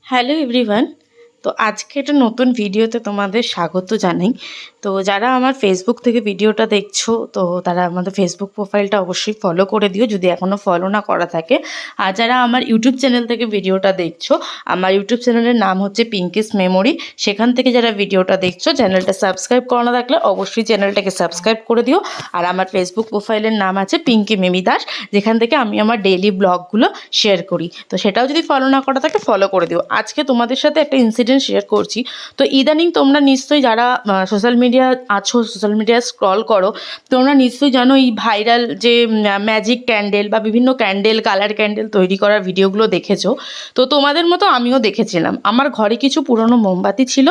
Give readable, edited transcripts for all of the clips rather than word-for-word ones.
Hello everyone. তো আজকে একটা নতুন ভিডিওতে তোমাদের স্বাগত জানাই। তো যারা আমার ফেসবুক থেকে ভিডিওটা দেখছো তো তারা আমাদের ফেসবুক প্রোফাইলটা অবশ্যই ফলো করে দিও যদি এখনও ফলো না করা থাকে। আর যারা আমার ইউটিউব চ্যানেল থেকে ভিডিওটা দেখছো, আমার ইউটিউব চ্যানেলের নাম হচ্ছে পিঙ্কিস মেমোরি। সেখান থেকে যারা ভিডিওটা দেখছো, চ্যানেলটা সাবস্ক্রাইব করা না থাকলে অবশ্যই চ্যানেলটাকে সাবস্ক্রাইব করে দিও। আর আমার ফেসবুক প্রোফাইলের নাম আছে পিঙ্কি মিমি দাস, যেখান থেকে আমি আমার ডেইলি ব্লগগুলো শেয়ার করি। তো সেটাও যদি ফলো না করা থাকে ফলো করে দিও। আজকে তোমাদের সাথে একটা ইনসিডেন্ট শেয়ার করছি। তো ইদানিং তোমরা নিশ্চয়ই যারা সোশ্যাল মিডিয়া আছো, সোশ্যাল মিডিয়া স্ক্রল করো, তোমরা নিশ্চয়ই জানো এই ভাইরাল যে ম্যাজিক ক্যান্ডেল বা বিভিন্ন ক্যান্ডেল, কালার ক্যান্ডেল তৈরি করার ভিডিওগুলো দেখেছো। তো তোমাদের মতো আমিও দেখেছিলাম। আমার ঘরে কিছু পুরনো মোমবাতি ছিল,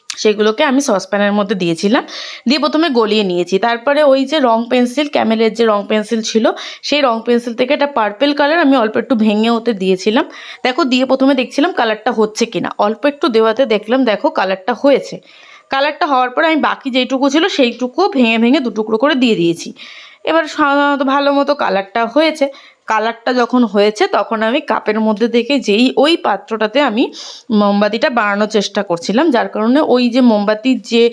সেগুলোকে আমি সসপ্যানের মধ্যে দিয়েছিলাম, দিয়ে প্রথমে গলিয়ে নিয়েছি। তারপরে ওই যে রং পেন্সিল, ক্যামেলের যে রং পেন্সিল ছিল, সেই রং পেন্সিল থেকে একটা পার্পেল কালার আমি অল্প একটু ভেঙে ওতে দিয়েছিলাম। দেখো, দিয়ে প্রথমে দেখছিলাম কালারটা হচ্ছে কিনা। অল্প একটু দেওয়াতে দেখলাম দেখো কালারটা হয়েছে। কালারটা হওয়ার পরে আমি বাকি যেইটুকু ছিল সেইটুকুও ভেঙে ভেঙে দুটুকরো করে দিয়ে দিয়েছি। এবার সাধারণত ভালো মতো কালারটা হয়েছে। কালারটা যখন হয়েছে তখন আমি কাপের মধ্যে থেকে যেই ওই পাত্রটাতে আমি মোমবাতিটা বানানোর চেষ্টা করছিলাম, যার কারণে ওই যে মোমবাতির যে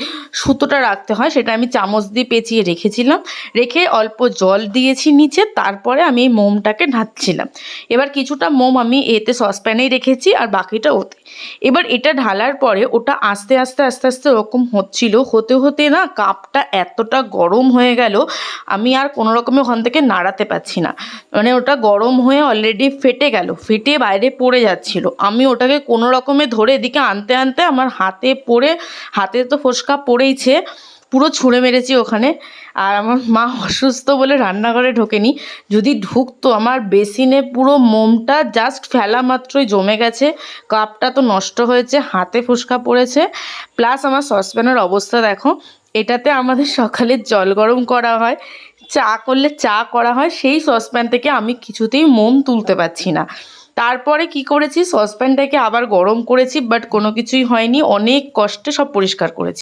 সুতোটা রাখতে হয় সেটা আমি চামচ দিয়ে পেঁচিয়ে রেখেছিলাম। রেখে অল্প জল দিয়েছি নিচে, তারপরে আমি এই মোমটাকে ঢালছিলাম। এবার কিছুটা মোম আমি এতে সসপ্যানেই রেখেছি আর বাকিটা ওতে। এবার এটা ঢালার পরে ওটা আস্তে আস্তে আস্তে আস্তে ওরকম হচ্ছিল। হতে হতে না কাপটা এতটা গরম হয়ে গেল, আমি আর কোনো রকমে ওখান থেকে নাড়াতে পারছি না। মানে ওটা গরম হয়ে অলরেডি ফেটে গেল, ফেটে বাইরে পড়ে যাচ্ছিল। আমি ওটাকে কোনো রকমে ধরে এদিকে আনতে আনতে আমার হাতে পড়ে, হাতে তো ফোসকা পড়েইছে, পুরো ছুঁড়ে মেরেছি ওখানে। আর আমার মা অসুস্থ বলে রান্নাঘরে ঢোকেনি, যদি ঢুকতো আমার বেসিনে পুরো মোমটা জাস্ট ফেলা মাত্রই জমে গেছে। কাপটা তো নষ্ট হয়েছে, হাতে ফোসকা পড়েছে, প্লাস আমার সসপ্যানের অবস্থা দেখো। এটাতে আমাদের সকালে জল গরম করা হয়, চা করলে চা করা হয়, সেই সসপ্যান থেকে আমি কিছুতেই মোম তুলতে পারছি না। তারপরে কি করেছি, সসপ্যানটাকে আবার গরম করেছি, বাট কোনো কিছুই হয়নি। অনেক কষ্টে সব পরিষ্কার করেছি।